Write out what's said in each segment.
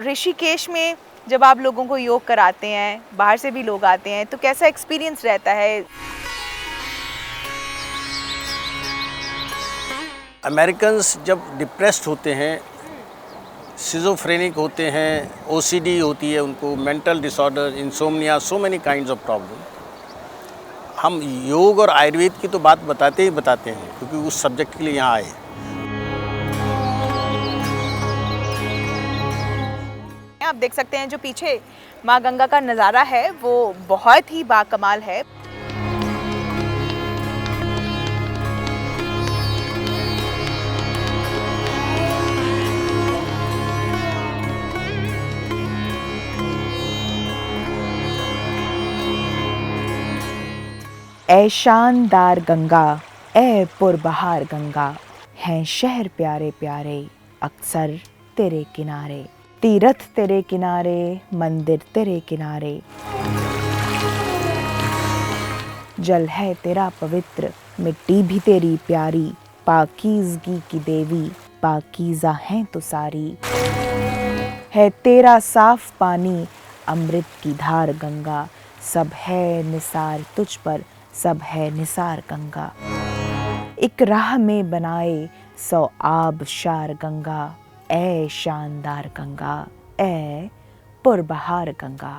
ऋषिकेश में जब आप लोगों को योग कराते हैं, बाहर से भी लोग आते हैं, तो कैसा एक्सपीरियंस रहता है? अमेरिकन्स जब डिप्रेस्ड होते हैं, सिजोफ्रेनिक होते हैं, ओसीडी होती है उनको, mental disorder, insomnia, so many kinds of problem, हम योग और आयुर्वेद की तो बात बताते ही बताते हैं क्योंकि उस सब्जेक्ट के लिए यहाँ आए। आप देख सकते हैं जो पीछे माँ गंगा का नज़ारा है वो बहुत ही बाकमाल है। ऐ शानदार गंगा, ऐ पुरबहार गंगा, हैं शहर प्यारे प्यारे अक्सर तेरे किनारे, तीर्थ तेरे किनारे, मंदिर तेरे किनारे, जल है तेरा पवित्र, मिट्टी भी तेरी प्यारी, पाकीज़गी की देवी, पाकीज़ा हैं तो सारी, है तेरा साफ पानी, अमृत की धार गंगा, सब है निसार तुझ पर, सब है निसार गंगा, एक राह में बनाए 100 आब शार गंगा, ऐ शानदार गंगा, ऐ पुरबहार गंगा।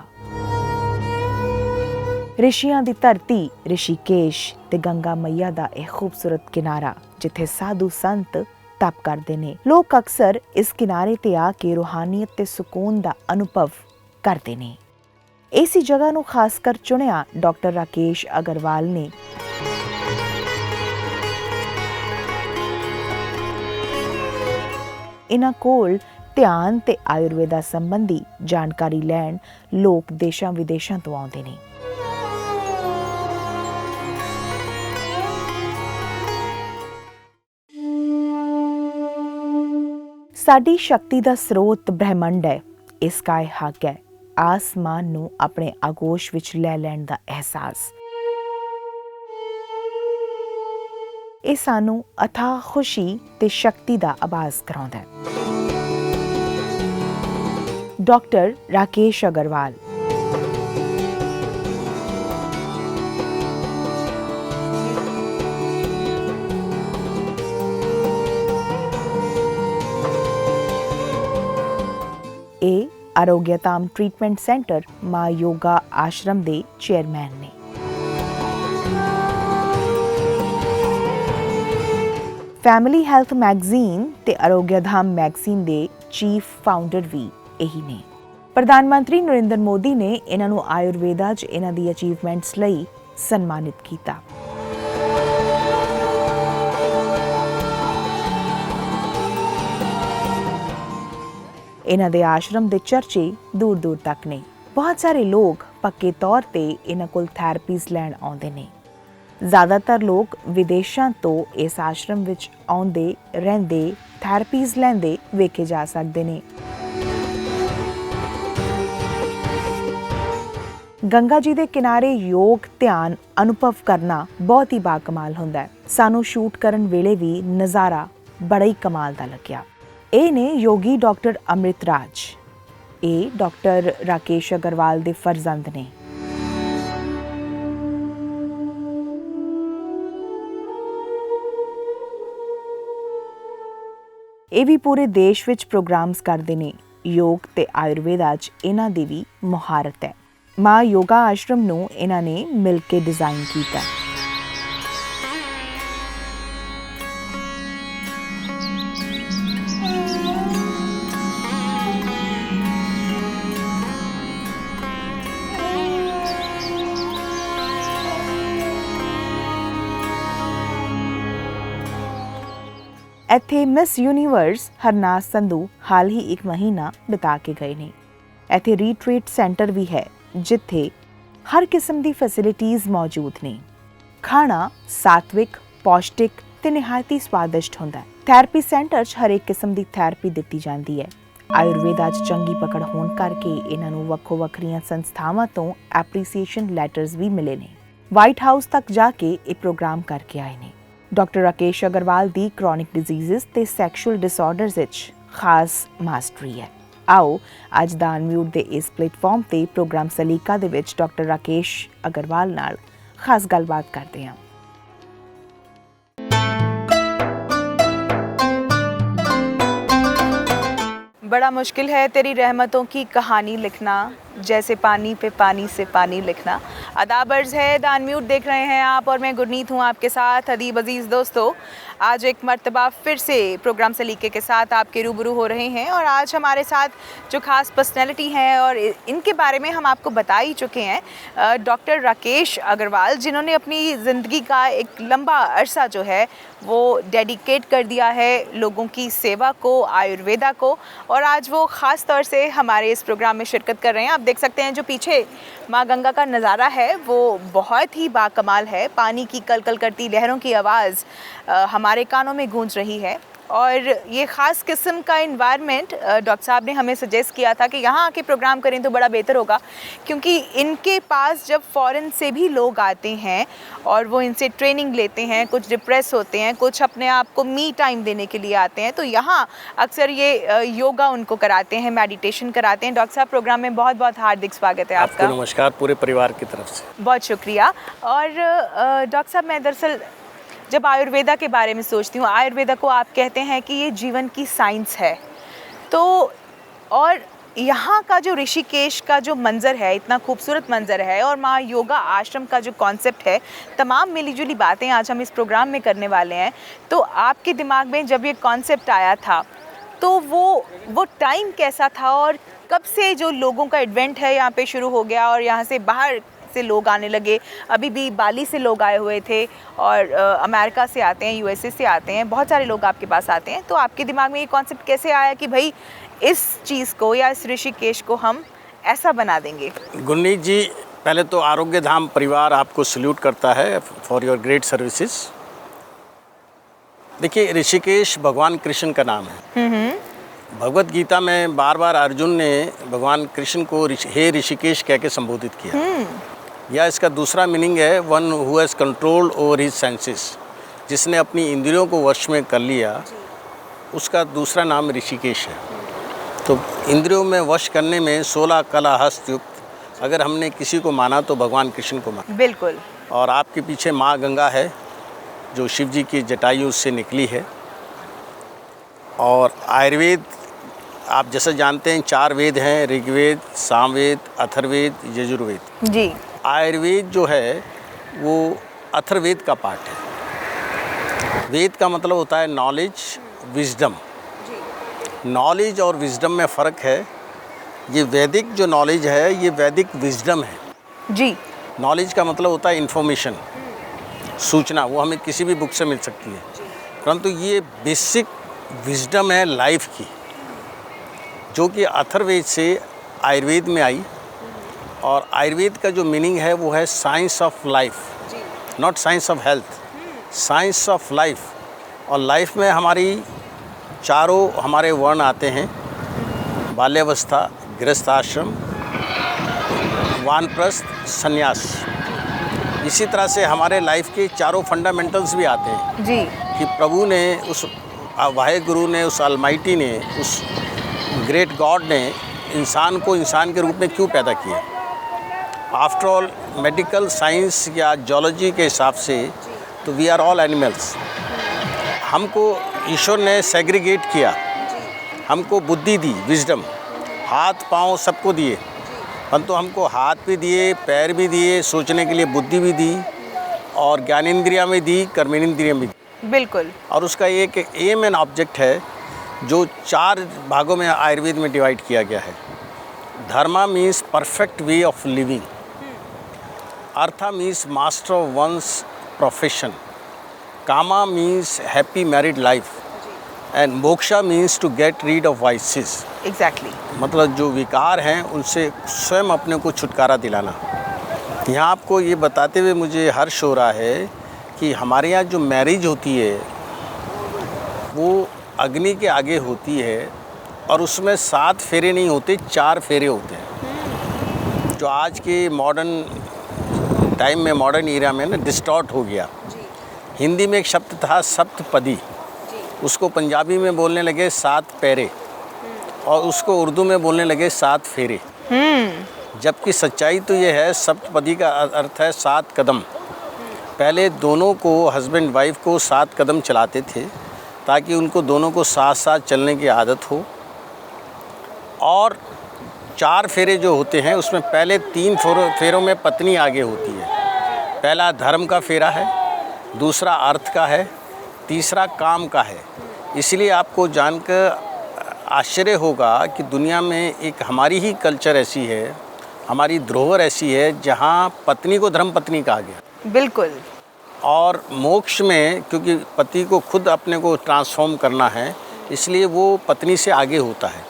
ऋषियां दी धरती ऋषिकेश ते गंगा मैया दा एक खूबसूरत किनारा जिथे साधु संत तप करते ने। लोग अक्सर इस किनारे ते आके रूहानियत ते सुकून दा अनुभव करते ने। इसी जगह नूं खास कर चुनिया डॉक्टर राकेश अग्रवाल ने। इन्हां कोल ध्यान ते आयुर्वेदा संबंधी जानकारी लैण लोग देशां विदेशां तो आउंदे ने। साडी शक्ति दा स्रोत ब्रह्मंड है, इसका हक है आसमान नूं अपने आगोश विच लै लैण दा एहसास। ਇਹ ਸਾਨੂੰ अथाह खुशी ते शक्ति ਦਾ आभास कराਉਂਦਾ है। डॉक्टर राकेश अग्रवाल। ਇਹ आरोग्यधाम ट्रीटमेंट सेंटर मां योगा आश्रम दे चेयरमैन ने। फैमिली हैल्थ मैगजीन ते आरोग्यधाम मैगजीन दे चीफ फाउंडर भी यही ने। प्रधानमंत्री नरेंद्र मोदी ने इन्हां नूं आयुर्वेदा च इन्हां दी अचीवमेंट्स लई सन्मानित कीता। इन्हां दे आश्रम दे चर्चे दूर दूर तक ने। बहुत सारे लोग पक्के तौर ते इन्हां कोल थैरेपीज़ लैण आउंदे ने। ज़्यादातर लोग विदेशां तो इस आश्रम विच आउंदे रहिंदे थैरेपीज़ लैंदे वेखे जा सकदे ने। गंगा जी दे किनारे योग ध्यान अनुभव करना बहुत ही बाकमाल हुंदा है। सानू शूट करन वेले भी नज़ारा बड़ा ही कमाल दा लग्या। ਇਹ ਨੇ योगी डॉक्टर अमृत राज। ਇਹ डॉक्टर राकेश अग्रवाल ਦੇ फर्जंद ਨੇ। ਇਹ ਵੀ ਪੂਰੇ ਦੇਸ਼ ਵਿੱਚ ਪ੍ਰੋਗਰਾਮਸ ਕਰਦੇ ਨੇ। योग ਤੇ ਆਯੁਰਵੇਦਾ 'ਚ ਇਹਨਾਂ ਦੀ ਵੀ ਮੁਹਾਰਤ ਹੈ। ਮਾਂ ਯੋਗਾ ਆਸ਼ਰਮ ਨੂੰ ਇਹਨਾਂ ਨੇ ਮਿਲ ਕੇ ਡਿਜ਼ਾਈਨ ਕੀਤਾ। ਇੱਥੇ ਮਿਸ ਯੂਨੀਵਰਸ ਹਰਨਾਜ ਸੰਧੂ ਹਾਲ ਹੀ ਇੱਕ ਮਹੀਨਾ ਬਿਤਾ ਕੇ ਗਏ ਨੇ। ਇੱਥੇ ਰੀਟਰੀਟ ਸੈਂਟਰ ਵੀ ਹੈ ਜਿੱਥੇ ਹਰ ਕਿਸਮ ਦੀ ਫੈਸਿਲਿਟੀਜ਼ ਮੌਜੂਦ ਨੇ। ਖਾਣਾ ਸਾਤਵਿਕ, ਪੌਸ਼ਟਿਕ ਤੇ ਨਿਹਾਇਤੀ ਸਵਾਦਿਸ਼ਟ ਹੁੰਦਾ ਹੈ। ਥੈਰੇਪੀ ਸੈਂਟਰ 'ਚ ਹਰ ਇੱਕ ਕਿਸਮ ਦੀ ਥੈਰੇਪੀ ਦਿੱਤੀ ਜਾਂਦੀ ਹੈ। ਆਯੁਰਵੇਦਾ 'ਚ ਚੰਗੀ ਪਕੜ ਹੋਣ ਕਰਕੇ ਇਹਨਾਂ ਨੂੰ ਵੱਖੋ ਵੱਖਰੀਆਂ ਸੰਸਥਾਵਾਂ ਤੋਂ ਐਪਰੀਸੀਏਸ਼ਨ ਲੈਟਰਸ ਵੀ ਮਿਲੇ ਨੇ। ਵਾਈਟ ਹਾਊਸ ਤੱਕ ਜਾ ਕੇ ਇਹ ਪ੍ਰੋਗਰਾਮ ਕਰਕੇ ਆਏ ਨੇ। डॉक्टर राकेश अग्रवाल दी क्रॉनिक डिजीज़ ते सैक्शुअल डिसऑर्डर्स विच खास मास्टरी है। ਆਓ ਅੱਜ ਦਾ ਅਨਮਿਊਟ ਦੇ ਇਸ ਪਲੇਟਫਾਰਮ ਤੇ ਪ੍ਰੋਗਰਾਮ ਸਲੀਕਾ ਦੇ ਵਿੱਚ ਡਾਕਟਰ ਰਾਕੇਸ਼ ਅਗਰਵਾਲ ਨਾਲ ਖਾਸ ਗੱਲਬਾਤ ਕਰਦੇ ਹਾਂ। बड़ा मुश्किल है तेरी रहमतों की कहानी लिखना, जैसे पानी पे पानी से पानी लिखना। अदाबर्ज है द अनम्यूट देख रहे हैं आप और मैं गुरनीत हूँ आपके साथ। अदीब अजीज़ दोस्तों, आज एक मर्तबा फिर से प्रोग्राम सलीके के साथ आपके रूबरू हो रहे हैं और आज हमारे साथ जो खास पर्सनैलिटी हैं और इनके बारे में हम आपको बता ही चुके हैं, डॉक्टर राकेश अग्रवाल, जिन्होंने अपनी ज़िंदगी का एक लंबा अरसा जो है वो डेडिकेट कर दिया है लोगों की सेवा को, आयुर्वेदा को, और आज वो ख़ास तौर से हमारे इस प्रोग्राम में शिरकत कर रहे हैं। आप देख सकते हैं जो पीछे माँ गंगा का नज़ारा है वो बहुत ही बाकमाल है। पानी की कलकल करती लहरों की आवाज़ हमारे कानों में गूंज रही है और ये ख़ास किस्म का इन्वायरमेंट डॉक्टर साहब ने हमें सजेस्ट किया था कि यहाँ आके प्रोग्राम करें तो बड़ा बेहतर होगा, क्योंकि इनके पास जब फ़ॉरेन से भी लोग आते हैं और वो इनसे ट्रेनिंग लेते हैं, कुछ डिप्रेस होते हैं, कुछ अपने आप को मी टाइम देने के लिए आते हैं, तो यहाँ अक्सर ये योगा उनको कराते हैं, मेडिटेशन कराते हैं। डॉक्टर साहब, प्रोग्राम में बहुत बहुत हार्दिक स्वागत है आपका। नमस्कार पूरे परिवार की तरफ से। बहुत शुक्रिया। और डॉक्टर साहब, मैं दरअसल जब आयुर्वेदा के बारे में सोचती हूँ, आयुर्वेदा को आप कहते हैं कि ये जीवन की साइंस है, तो और यहाँ का जो ऋषिकेश का जो मंज़र है, इतना खूबसूरत मंज़र है, और माँ योगा आश्रम का जो कॉन्सेप्ट है, तमाम मिलीजुली बातें आज हम इस प्रोग्राम में करने वाले हैं। तो आपके दिमाग में जब ये कॉन्सेप्ट आया था तो वो टाइम कैसा था और कब से जो लोगों का इवेंट है यहाँ पे शुरू हो गया और यहाँ से बाहर से लोग आने लगे? अभी भी बाली से लोग आए हुए थे और अमेरिका से आते हैं, यूएसए से आते हैं, बहुत सारे लोग आपके पास आते हैं। तो आपके दिमाग में ये कॉन्सेप्ट कैसे आया कि भाई इस चीज़ को या इस ऋषिकेश को हम ऐसा बना देंगे? गुरनीत जी, पहले तो आरोग्य धाम परिवार आपको सल्यूट करता है फॉर योर ग्रेट सर्विसेज। देखिए, ऋषिकेश भगवान कृष्ण का नाम है। भगवत गीता में बार बार अर्जुन ने भगवान कृष्ण को हे ऋषिकेश कह के संबोधित किया। या इसका दूसरा मीनिंग है one who has control over his senses, जिसने अपनी इंद्रियों को वश में कर लिया, उसका दूसरा नाम ऋषिकेश है। तो इंद्रियों में वश करने में 16 कला हस्तयुक्त अगर हमने किसी को माना तो भगवान कृष्ण को माना। बिल्कुल। और आपके पीछे माँ गंगा है जो शिव जी की जटायु से निकली है। और आयुर्वेद आप जैसे जानते हैं 4 वेद हैं, ऋग्वेद, सामवेद, अथर्ववेद, यजुर्वेद जी। आयुर्वेद जो है वो अथर्ववेद का पार्ट है। वेद का मतलब होता है नॉलेज, विजडम। नॉलेज और विजडम में फ़र्क है। ये वैदिक जो नॉलेज है ये वैदिक विजडम है जी। नॉलेज का मतलब होता है इन्फॉर्मेशन, सूचना, वो हमें किसी भी बुक से मिल सकती है, परंतु ये बेसिक विजडम है लाइफ की, जो कि अथर्ववेद से आयुर्वेद में आई। और आयुर्वेद का जो मीनिंग है वो है science of life, not science of health, science of life. और लाइफ में हमारी चारों हमारे वर्ण आते हैं, बाल्यावस्था, गृहस्थ आश्रम, वानप्रस्थ, संन्यास। इसी तरह से हमारे लाइफ के चारों फंडामेंटल्स भी आते हैं जी। कि प्रभु ने, उस वाहेगुरु ने, उस अलमाइटी ने, उस ग्रेट गॉड ने इंसान को इंसान के रूप में क्यों पैदा किया। आफ्टर ऑल मेडिकल साइंस या जियोलॉजी के हिसाब से तो वी आर ऑल एनिमल्स। हमको ईश्वर ने सेग्रीगेट किया, हमको बुद्धि दी, विजडम, हाथ पाँव सबको दिए, परंतु हमको हाथ भी दिए, पैर भी दिए, सोचने के लिए बुद्धि भी दी, और ज्ञानेंद्रियाँ भी दी, कर्मेंद्रियाँ भी दी। बिल्कुल। और उसका एक एम एंड ऑब्जेक्ट है जो 4 भागों में आयुर्वेद में डिवाइड किया गया है। Dharma means perfect way of living, artha means master of one's profession, kama means happy married life, and moksha means to get rid of vices. Exactly. मतलब जो विकार हैं उनसे स्वयं अपने को छुटकारा दिलाना। यहाँ आपको ये बताते हुए मुझे हर्ष हो रहा है कि हमारे यहाँ जो मैरिज होती है वो अग्नि के आगे होती है, और उसमें 7 फेरे नहीं होते, 4 फेरे होते हैं, जो आज के मॉडर्न टाइम में, मॉडर्न एरिया में ना डिस्टॉर्ट हो गया। हिंदी में एक शब्द था सप्तपदी, उसको पंजाबी में बोलने लगे 7 पैरे, और उसको उर्दू में बोलने लगे 7 फेरे। जबकि सच्चाई तो ये है, सप्तपदी का अर्थ है 7 कदम। पहले दोनों को, हस्बैंड वाइफ को 7 कदम चलाते थे ताकि उनको दोनों को साथ साथ चलने की आदत हो। और 4 फेरे जो होते हैं उसमें पहले 3 फेरों में पत्नी आगे होती है। पहला धर्म का फेरा है, दूसरा अर्थ का है, तीसरा काम का है। इसलिए आपको जानकर आश्चर्य होगा कि दुनिया में एक हमारी ही कल्चर ऐसी है, हमारी धरोहर ऐसी है जहाँ पत्नी को धर्म पत्नी कहा गया। बिल्कुल। और मोक्ष में क्योंकि पति को खुद अपने को ट्रांसफॉर्म करना है, इसलिए वो पत्नी से आगे होता है।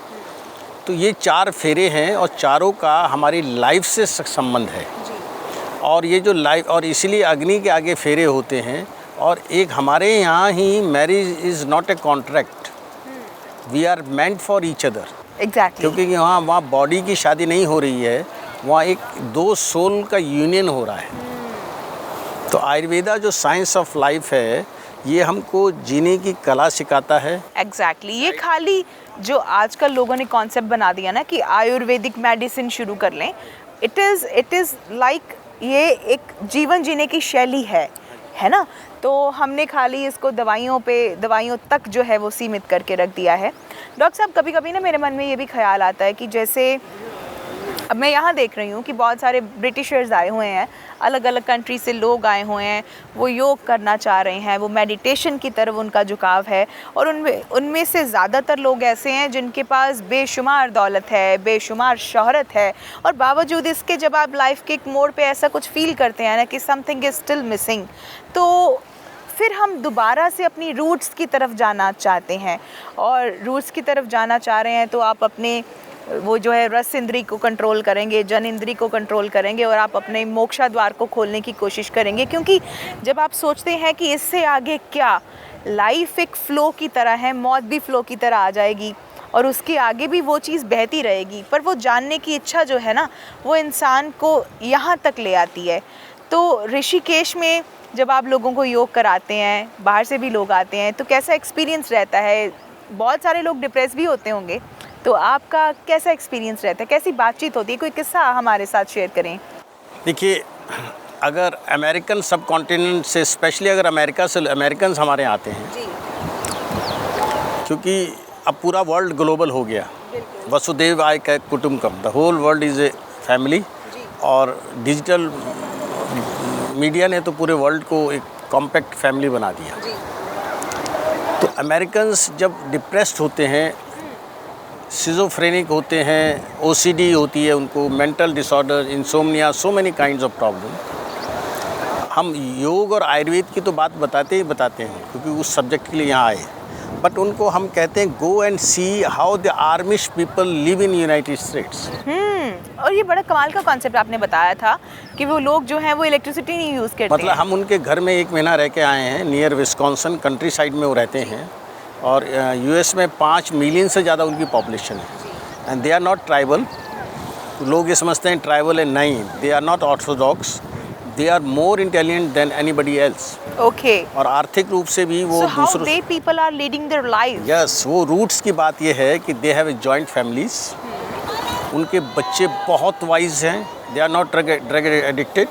तो ये 4 फेरे हैं और चारों का हमारी लाइफ से संबंध है। और ये जो लाइफ, और इसीलिए अग्नि के आगे फेरे होते हैं। और एक हमारे यहाँ ही marriage is not a contract, we are meant for each other. Exactly. क्योंकि वहाँ बॉडी की शादी नहीं हो रही है, वहाँ एक 2 सोल का यूनियन हो रहा है। तो आयुर्वेदा जो साइंस ऑफ लाइफ है, ये हमको जीने की कला सिखाता है। एग्जैक्टली। ये खाली जो आजकल लोगों ने कॉन्सेप्ट बना दिया ना कि आयुर्वेदिक मेडिसिन शुरू कर लें, इट इज़ लाइक ये एक जीवन जीने की शैली है ना। तो हमने खाली इसको दवाइयों तक जो है वो सीमित करके रख दिया है। डॉक्टर साहब, कभी कभी ना मेरे मन में ये भी ख्याल आता है कि जैसे अब मैं यहाँ देख रही हूँ कि बहुत सारे ब्रिटिशर्स आए हुए हैं, अलग अलग कंट्री से लोग आए हुए हैं, वो योग करना चाह रहे हैं, वो मेडिटेशन की तरफ उनका झुकाव है। और उनमें से ज़्यादातर लोग ऐसे हैं जिनके पास बेशुमार दौलत है, बेशुमार शोहरत है, और बावजूद इसके जब आप लाइफ के एक मोड़ पे ऐसा कुछ फील करते हैं ना कि समथिंग इज़ स्टिल मिसिंग, तो फिर हम दोबारा से अपनी रूट्स की तरफ जाना चाहते हैं। और रूट्स की तरफ जाना चाह रहे हैं तो आप अपने वो जो है रस इंद्री को कंट्रोल करेंगे, जन इंद्री को कंट्रोल करेंगे, और आप अपने मोक्षा द्वार को खोलने की कोशिश करेंगे। क्योंकि जब आप सोचते हैं कि इससे आगे क्या, लाइफ एक फ़्लो की तरह है, मौत भी फ़्लो की तरह आ जाएगी और उसके आगे भी वो चीज़ बहती रहेगी, पर वो जानने की इच्छा जो है ना, वो इंसान को यहाँ तक ले आती है। तो ऋषिकेश में जब आप लोगों को योग कराते हैं, बाहर से भी लोग आते हैं, तो कैसा एक्सपीरियंस रहता है? बहुत सारे लोग डिप्रेस भी होते होंगे, तो आपका कैसा एक्सपीरियंस रहता है, कैसी बातचीत होती है? कोई किस्सा हमारे साथ शेयर करें। देखिए, अगर अमेरिकन सब कॉन्टिनेंट से, स्पेशली अगर अमेरिका से अमेरिकन्स हमारे यहाँ आते हैं, क्योंकि अब पूरा वर्ल्ड ग्लोबल हो गया, वसुदेव आय का कुटुंबकम, the whole world is a family. और डिजिटल मीडिया ने तो पूरे वर्ल्ड को एक कॉम्पैक्ट फैमिली बना दिया। तो अमेरिकन्स जब डिप्रेस्ड होते हैं, सिजोफ्रेनिक होते हैं, ओसीडी होती है उनको, mental disorder, insomnia, so many kinds of problem. हम योग और आयुर्वेद की तो बात बताते हैं क्योंकि उस सब्जेक्ट के लिए यहाँ आए, बट उनको हम कहते हैं go and see how the Amish people live in United States. और ये बड़ा कमाल का कॉन्सेप्ट आपने बताया था कि वो लोग जो हैं वो इलेक्ट्रिसिटी नहीं यूज़ करते। मतलब हम उनके घर में 1 महीना रह के आए हैं, नियर विस्कॉन्सिन कंट्री साइड में वो रहते हैं। और यूएस में 5 मिलियन से ज़्यादा उनकी पॉपुलेशन है, and they are not tribal. लोग ये समझते हैं ट्राइबल है, नहीं, they are not orthodox, they are more intelligent than anybody else. Okay. और आर्थिक रूप से भी वो दूसरों, they people are leading their life. Yes, वो रूट्स की बात ये है कि they have a joint families, उनके बच्चे बहुत वाइज हैं, they are not drug addicted,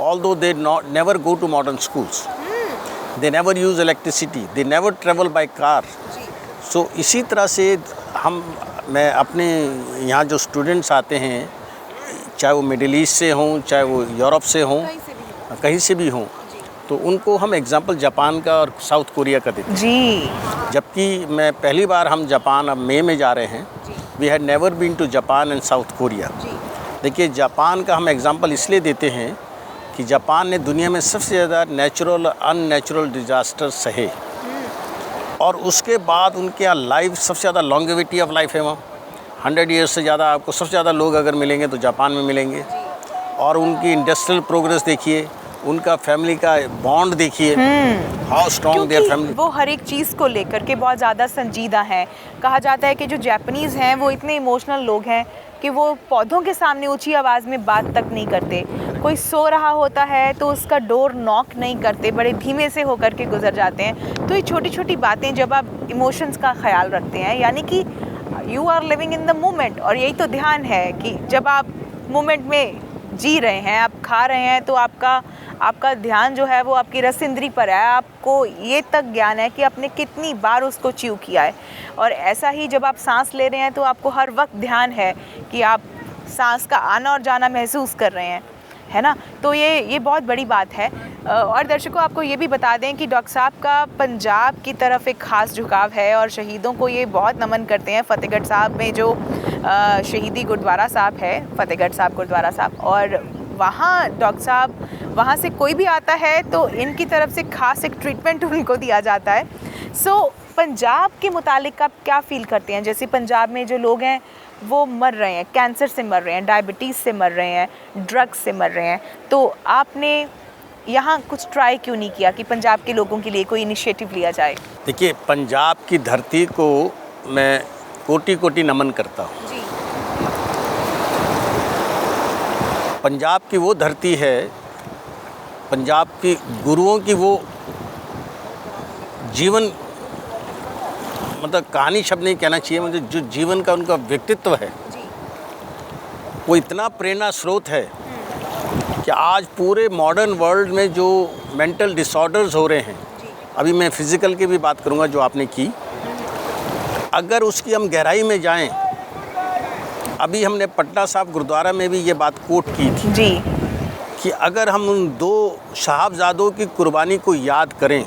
although they never go to modern schools, they never use electricity, they never travel by car। So इसी तरह से मैं अपने यहाँ जो स्टूडेंट्स आते हैं, चाहे वो मिडिल ईस्ट से हों, चाहे वो यूरोप से हों, कहीं से भी हों, तो उनको हम एग्जांपल जापान का और साउथ कोरिया का देते हैं जी। जबकि मैं पहली बार हम जापान अब मई में जा रहे हैं, we had never been to Japan and South Korea. देखिए, जापान का हम एग्जांपल इसलिए देते हैं कि जापान ने दुनिया में सबसे ज़्यादा नेचुरल और अननेचुरल डिज़ास्टर सहे, और उसके बाद उनके यहाँ लाइफ सबसे ज़्यादा लॉन्गेविटी ऑफ लाइफ है वहाँ। 100 ईयर्स से ज़्यादा आपको सबसे ज़्यादा लोग अगर मिलेंगे तो जापान में मिलेंगे। और उनकी इंडस्ट्रियल प्रोग्रेस देखिए, उनका फैमिली का बॉन्ड देखिए, हाउ स्ट्रॉन्ग देयर फैमिली। वो हर एक चीज़ को लेकर के बहुत ज़्यादा संजीदा हैं। कहा जाता है कि जो जापानीज़ हैं वो इतने इमोशनल लोग हैं कि वो पौधों के सामने ऊंची आवाज़ में बात तक नहीं करते। कोई सो रहा होता है तो उसका डोर नॉक नहीं करते, बड़े धीमे से होकर के गुजर जाते हैं। तो ये छोटी छोटी बातें जब आप इमोशंस का ख्याल रखते हैं, यानी कि you are living in the moment, और यही तो ध्यान है कि जब आप मोमेंट में जी रहे हैं, आप खा रहे हैं, तो आपका ध्यान जो है वो आपकी रस इंद्री पर है। आपको ये तक ज्ञान है कि आपने कितनी बार उसको च्यू किया है। और ऐसा ही जब आप सांस ले रहे हैं तो आपको हर वक्त ध्यान है कि आप सांस का आना और जाना महसूस कर रहे हैं, है ना। तो ये बहुत बड़ी बात है। और दर्शकों, आपको ये भी बता दें कि डॉक्टर साहब का पंजाब की तरफ एक ख़ास झुकाव है और शहीदों को ये बहुत नमन करते हैं। फ़तेहगढ़ साहब में जो शहीदी गुरुद्वारा साहब है, फ़तेहगढ़ साहब गुरुद्वारा साहब, और वहाँ डॉक्टर साहब, वहाँ से कोई भी आता है तो इनकी तरफ से ख़ास एक ट्रीटमेंट उनको दिया जाता है। सो पंजाब के मुतालिक आप क्या फ़ील करते हैं? जैसे पंजाब में जो लोग हैं वो मर रहे हैं, कैंसर से मर रहे हैं, डायबिटीज़ से मर रहे हैं, ड्रग्स से मर रहे हैं, तो आपने यहाँ कुछ ट्राई क्यों नहीं किया कि पंजाब के लोगों के लिए कोई इनिशिएटिव लिया जाए? देखिए, पंजाब की धरती को मैं कोटि कोटि नमन करता हूँ। जी। पंजाब की वो धरती है, पंजाब की गुरुओं की वो जीवन, मतलब कहानी शब्द नहीं कहना चाहिए, मुझे जो जीवन का उनका व्यक्तित्व है जी। वो इतना प्रेरणा स्रोत है कि आज पूरे मॉडर्न वर्ल्ड में जो मेंटल डिसऑर्डर्स हो रहे हैं, अभी मैं फिज़िकल की भी बात करूंगा जो आपने की, अगर उसकी हम गहराई में जाएं, अभी हमने पटना साहिब गुरुद्वारा में भी ये बात कोट की थी जी। कि अगर हम उन दो साहबजादों की कुर्बानी को याद करें,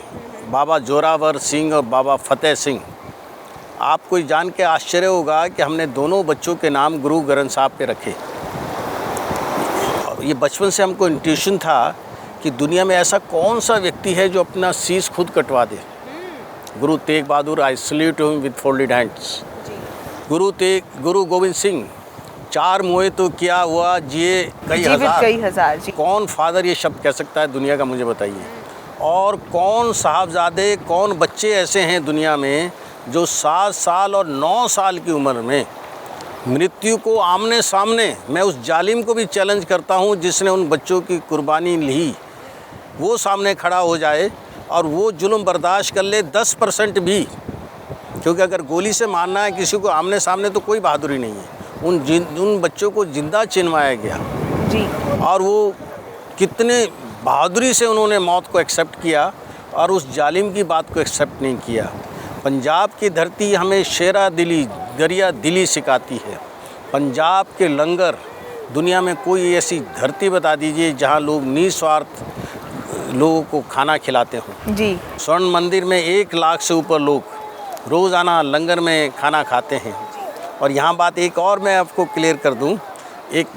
बाबा जोरावर सिंह और बाबा फतेह सिंह, आपको जान के आश्चर्य होगा कि हमने दोनों बच्चों के नाम गुरु ग्रंथ साहब पे रखे। और ये बचपन से हमको इंट्यूशन था कि दुनिया में ऐसा कौन सा व्यक्ति है जो अपना शीश खुद कटवा दे। Guru Tegh Bahadur, I salute him with folded hands. Guru Gobind Singh, चार मुए तो क्या हुआ, जिए कई हजार। जी। कौन फादर ये शब्द कह सकता है दुनिया का, मुझे बताइए। और कौन साहबजादे, कौन बच्चे ऐसे हैं दुनिया में जो 7 साल और 9 साल की उम्र में मृत्यु को आमने सामने, मैं उस जालिम को भी चैलेंज करता हूं जिसने उन बच्चों की कुर्बानी ली, वो सामने खड़ा हो जाए और वो जुल्म बर्दाश्त कर ले 10% भी, क्योंकि अगर गोली से मारना है किसी को आमने सामने तो कोई बहादुरी नहीं है। उन बच्चों को जिंदा चिनवाया गया जी। और वो कितने बहादुरी से उन्होंने मौत को एक्सेप्ट किया और उस जालिम की बात को एक्सेप्ट नहीं किया। पंजाब की धरती हमें शेरा दिली, दरिया दिली सिखाती है। पंजाब के लंगर, दुनिया में कोई ऐसी धरती बता दीजिए जहाँ लोग निस्वार्थ लोगों को खाना खिलाते हों। जी। स्वर्ण मंदिर में 1 लाख से ऊपर लोग रोज़ाना लंगर में खाना खाते हैं। और यहाँ बात एक और मैं आपको क्लियर कर दूँ, एक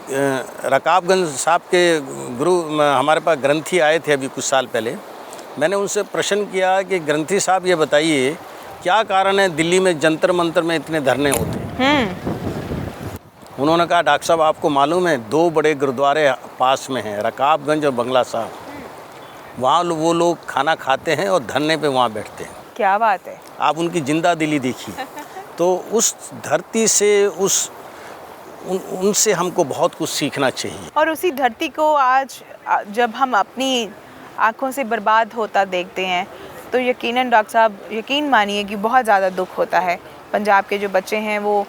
रकाबगंज साहब के गुरु हमारे पास ग्रंथी आए थे अभी कुछ साल पहले। मैंने उनसे प्रश्न किया कि ग्रंथी साहब ये बताइए क्या कारण है दिल्ली में जंतर मंतर में इतने धरने होते हैं। उन्होंने कहा, डॉक्टर साहब आपको मालूम है 2 बड़े गुरुद्वारे पास में हैं, रकाबगंज और बंगला साहब, वहाँ वो लोग खाना खाते हैं और धरने पे वहाँ बैठते हैं। क्या बात है। आप उनकी जिंदा दिली देखिए। तो उस धरती से उनसे हमको बहुत कुछ सीखना चाहिए। और उसी धरती को आज जब हम अपनी आँखों से बर्बाद होता देखते हैं तो यकीनन डॉक्टर साहब, यकीन मानिए कि बहुत ज़्यादा दुख होता है। पंजाब के जो बच्चे हैं वो,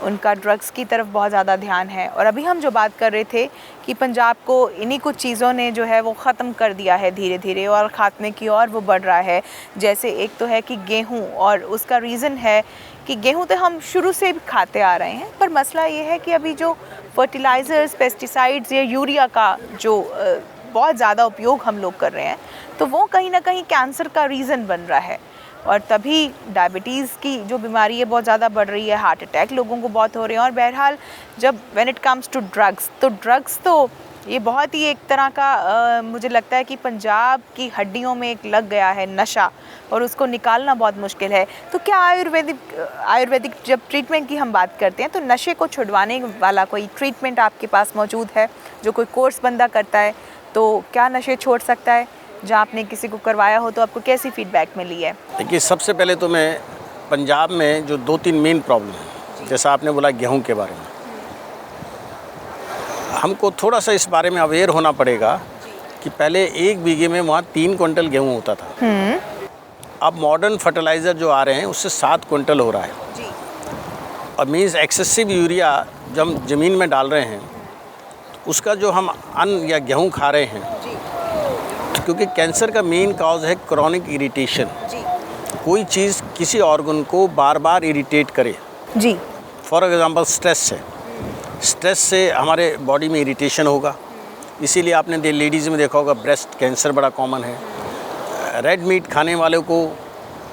उनका ड्रग्स की तरफ बहुत ज़्यादा ध्यान है। और अभी हम जो बात कर रहे थे कि पंजाब को इन्हीं कुछ चीज़ों ने जो है वो ख़त्म कर दिया है धीरे धीरे, और ख़ात्मे की ओर वो बढ़ रहा है। जैसे एक तो है कि गेहूँ, और उसका रीज़न है कि गेहूँ तो हम शुरू से भी खाते आ रहे हैं, पर मसला ये है कि अभी जो फर्टिलाइज़र्स, पेस्टिसाइड्स या यूरिया का जो बहुत ज़्यादा उपयोग हम लोग कर रहे हैं, तो वो कहीं ना कहीं कैंसर का रीज़न बन रहा है। और तभी डायबिटीज़ की जो बीमारी है बहुत ज़्यादा बढ़ रही है, हार्ट अटैक लोगों को बहुत हो रहे हैं। और बहरहाल जब when it comes to drugs, तो ड्रग्स तो ये बहुत ही एक तरह का मुझे लगता है कि पंजाब की हड्डियों में एक लग गया है नशा, और उसको निकालना बहुत मुश्किल है। तो क्या आयुर्वेदिक जब ट्रीटमेंट की हम बात करते हैं तो नशे को छुड़वाने वाला कोई ट्रीटमेंट आपके पास मौजूद है? जो कोई कोर्स बंदा करता है तो क्या नशे छोड़ सकता है? जहाँ आपने किसी को करवाया हो तो आपको कैसी फीडबैक मिली है? देखिए, सबसे पहले तो मैं पंजाब में जो 2-3 मेन प्रॉब्लम है, जैसा आपने बोला गेहूं के बारे में, हमको थोड़ा सा इस बारे में अवेयर होना पड़ेगा कि पहले 1 बीघे में वहाँ 3 क्विंटल गेहूं होता था। अब मॉडर्न फर्टिलाइज़र जो आ रहे हैं उससे 7 क्विंटल हो रहा है। और मीन्स एक्सेसिव यूरिया जब हम ज़मीन में डाल रहे हैं तो उसका जो हम अन्न या गेहूँ खा रहे हैं, तो क्योंकि कैंसर का मेन कॉज है क्रॉनिक इरिटेशन। कोई चीज़ किसी ऑर्गन को बार बार इरिटेट करे जी। फॉर एग्ज़ाम्पल स्ट्रेस से हमारे बॉडी में इरिटेशन होगा। इसीलिए आपने लेडीज़ में देखा होगा ब्रेस्ट कैंसर बड़ा कॉमन है। रेड मीट खाने वालों को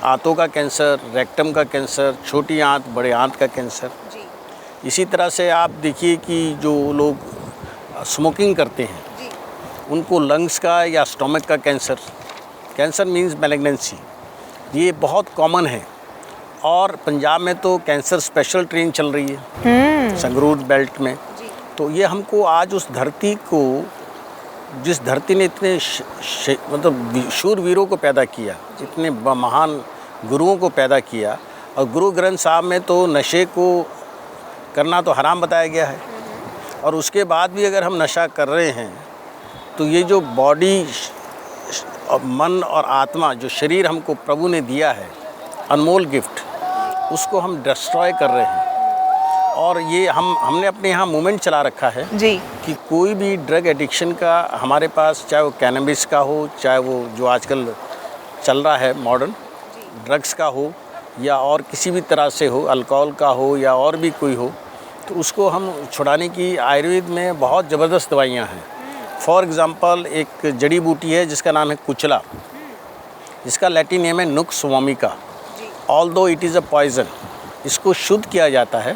आंतों का कैंसर, रेक्टम का कैंसर, छोटी आंत बड़े आंत का कैंसर। इसी तरह से आप देखिए कि जो लोग स्मोकिंग करते हैं उनको लंग्स का या स्टोमक का कैंसर मीन्स मैलिग्नेंसी, ये बहुत कॉमन है। और पंजाब में तो कैंसर स्पेशल ट्रेन चल रही है संगरूर बेल्ट में। तो ये हमको आज उस धरती को, जिस धरती ने इतने मतलब शूरवीरों को पैदा किया, इतने महान गुरुओं को पैदा किया, और गुरु ग्रंथ साहब में तो नशे को करना तो हराम बताया गया है। और उसके बाद भी अगर हम नशा कर रहे हैं तो ये जो बॉडी और मन और आत्मा, जो शरीर हमको प्रभु ने दिया है, अनमोल गिफ्ट, उसको हम डिस्ट्रॉय कर रहे हैं। और ये हमने अपने यहाँ मूवमेंट चला रखा है जी कि कोई भी ड्रग एडिक्शन का हमारे पास, चाहे वो कैनबिस का हो, चाहे वो जो आजकल चल रहा है मॉडर्न ड्रग्स का हो, या और किसी भी तरह से हो, अल्कोहल का हो या और भी कोई हो, तो उसको हम छुड़ाने की आयुर्वेद में बहुत ज़बरदस्त दवाइयाँ हैं। फॉर एग्ज़ाम्पल एक जड़ी बूटी है जिसका नाम है कुचला, इसका लैटिन नेम है नुक्स vomica. Although it is a poison, इसको शुद्ध किया जाता है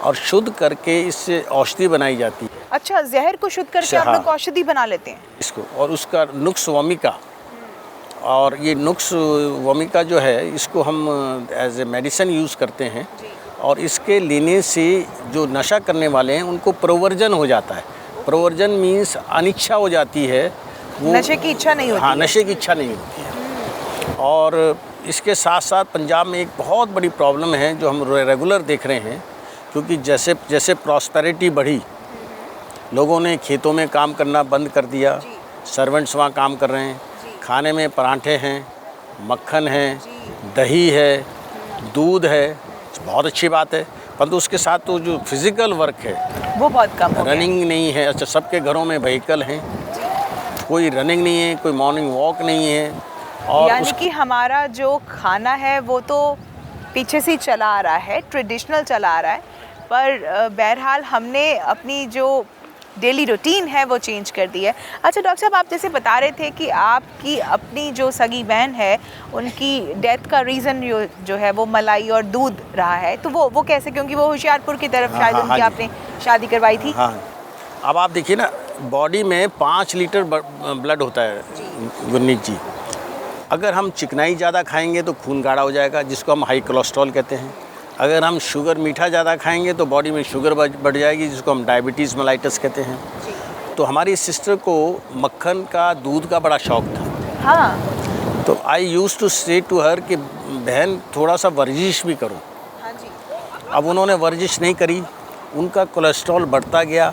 और शुद्ध करके इससे औषधि बनाई जाती है। अच्छा, जहर को शुद्ध करके आप लोग औषधि बना लेते हैं इसको, और उसका नुक्स वोमिका। और ये नुक्स वोमिका जो है, इसको हम एज ए मेडिसिन यूज़ करते हैं। और इसके लेने से जो नशा करने वाले हैं उनको प्रवर्जन हो जाता है। प्रवर्जन मीन्स अनिच्छा हो जाती है, वो नशे की इच्छा नहीं होती। हाँ, नशे की इच्छा नहीं होती है। और इसके साथ साथ पंजाब में एक बहुत बड़ी प्रॉब्लम है जो हम रेगुलर देख रहे हैं, क्योंकि जैसे जैसे प्रॉस्पेरिटी बढ़ी, लोगों ने खेतों में काम करना बंद कर दिया, सर्वेंट्स वहाँ काम कर रहे हैं, खाने में पराठे हैं, मक्खन है, दही है, दूध है, बहुत अच्छी बात है, परंतु उसके साथ तो जो फिज़िकल वर्क है वो बहुत कम हो गया। रनिंग नहीं है। अच्छा, सबके घरों में व्हीकल हैं, कोई रनिंग नहीं है, कोई मॉर्निंग वॉक नहीं है। और यानी कि हमारा जो खाना है वो तो पीछे से ही चला आ रहा है, ट्रेडिशनल चला आ रहा है, पर बहरहाल हमने अपनी जो डेली रूटीन है वो चेंज कर दी है। अच्छा डॉक्टर साहब, आप जैसे बता रहे थे कि आपकी अपनी जो सगी बहन है उनकी डेथ का रीज़न जो है वो मलाई और दूध रहा है, तो वो कैसे? क्योंकि वो होशियारपुर की तरफ शायद उनकी आपने शादी करवाई थी। हाँ, अब आप देखिए ना, बॉडी में 5 लीटर ब्लड होता है गुरनीत जी। अगर हम चिकनाई ज़्यादा खाएंगे तो खून गाढ़ा हो जाएगा, जिसको हम हाई कोलेस्ट्रॉल कहते हैं। अगर हम शुगर मीठा ज़्यादा खाएंगे तो बॉडी में शुगर बढ़ जाएगी, जिसको हम डायबिटीज़ मेलाइटस कहते हैं। तो हमारी सिस्टर को मक्खन का, दूध का बड़ा शौक़ था। हाँ। तो आई यूज़ टू से टू हर कि बहन थोड़ा सा वर्जिश भी करो। हाँ जी। अब उन्होंने वर्जिश नहीं करी, उनका कोलेस्ट्रॉल बढ़ता गया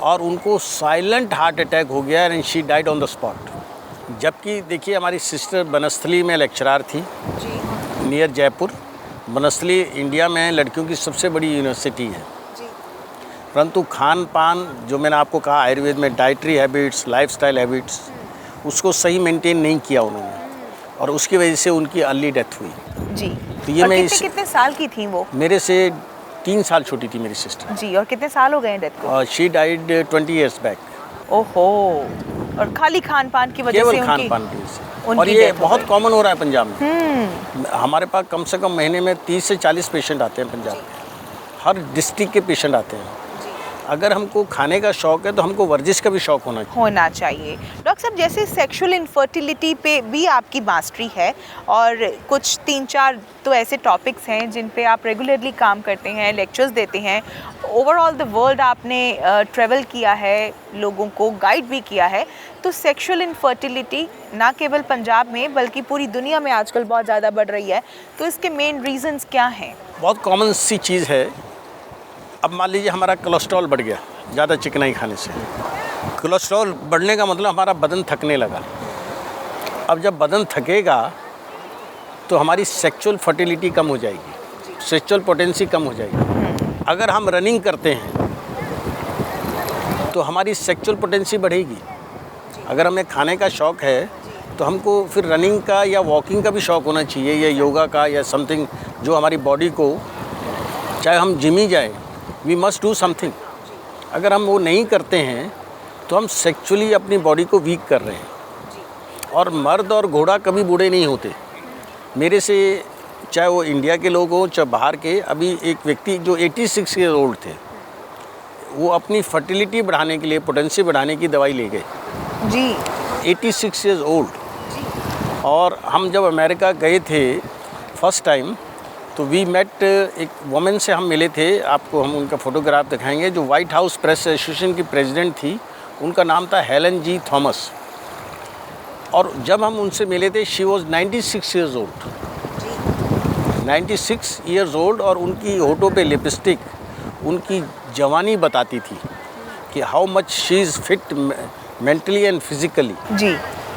और उनको साइलेंट हार्ट अटैक हो गया and she died on the spot. जबकि देखिए, हमारी सिस्टर बनस्थली में लेक्चरार थी नियर जयपुर। बनस्थली इंडिया में लड़कियों की सबसे बड़ी यूनिवर्सिटी है, परंतु खान पान जो मैंने आपको कहा आयुर्वेद में डाइटरी हैबिट्स, लाइफस्टाइल हैबिट्स, उसको सही मेंटेन नहीं किया उन्होंने, और उसकी वजह से उनकी अर्ली डेथ हुई जी। तो ये और मैं कितने साल की थी वो? मेरे से 3 साल छोटी थी मेरी सिस्टर जी। और कितने साल हो गए हैं डेथ को? She died 20 years back. ओहो। और खाली खान पान की वजह से केवल खान पान की वजह से। और उनकी ये death हो बहुत गई। कॉमन हो रहा है पंजाब में। हमारे पास कम से कम महीने में 30 से 40 पेशेंट आते हैं पंजाब में। हर डिस्ट्रिक्ट के पेशेंट आते हैं। अगर हमको खाने का शौक़ है तो हमको वर्जिश का भी शौक़ होना चाहिए। डॉक्टर साहब, जैसे सेक्सुअल इनफर्टिलिटी पे भी आपकी मास्टरी है, और कुछ 3-4 तो ऐसे टॉपिक्स हैं जिन पे आप रेगुलरली काम करते हैं, लेक्चर्स देते हैं, ओवरऑल द वर्ल्ड आपने ट्रैवल किया है, लोगों को गाइड भी किया है। तो सेक्सुअल इनफर्टिलिटी ना केवल पंजाब में बल्कि पूरी दुनिया में आजकल बहुत ज़्यादा बढ़ रही है, तो इसके मेन रीजंस क्या हैं? बहुत कॉमन सी चीज़ है। अब मान लीजिए हमारा कोलेस्ट्रॉल बढ़ गया ज़्यादा चिकनाई खाने से। कोलेस्ट्रॉल बढ़ने का मतलब हमारा बदन थकने लगा। अब जब बदन थकेगा तो हमारी सेक्सुअल फर्टिलिटी कम हो जाएगी, सेक्सुअल पोटेंसी कम हो जाएगी। अगर हम रनिंग करते हैं तो हमारी सेक्सुअल पोटेंसी बढ़ेगी। अगर हमें खाने का शौक़ है तो हमको फिर रनिंग का या वॉकिंग का भी शौक़ होना चाहिए, या योगा का, या समथिंग जो हमारी बॉडी को, चाहे हम जिम ही जाएँ, वी मस्ट डू समथिंग। अगर हम वो नहीं करते हैं तो हम सेक्सुअली अपनी बॉडी को वीक कर रहे हैं। और मर्द और घोड़ा कभी बूढ़े नहीं होते। मेरे से चाहे वो इंडिया के लोग हों चाहे बाहर के, अभी एक व्यक्ति जो 86 ईयर ओल्ड थे, वो अपनी फर्टिलिटी बढ़ाने के लिए, पोटेंसी बढ़ाने की दवाई ले गए जी। 86 ईयर्स ओल्ड। और हम जब अमेरिका गए थे फर्स्ट टाइम, तो वी मेट, एक वुमेन से हम मिले थे, आपको हम उनका फ़ोटोग्राफ दिखाएंगे, जो वाइट हाउस प्रेस एसोसिएशन की प्रेसिडेंट थी। उनका नाम था हेलन जी थॉमस। और जब हम उनसे मिले थे, she was 96 years old, 96 years old. और उनकी होठों पे लिपस्टिक उनकी जवानी बताती थी कि how much she is fit mentally and physically जी।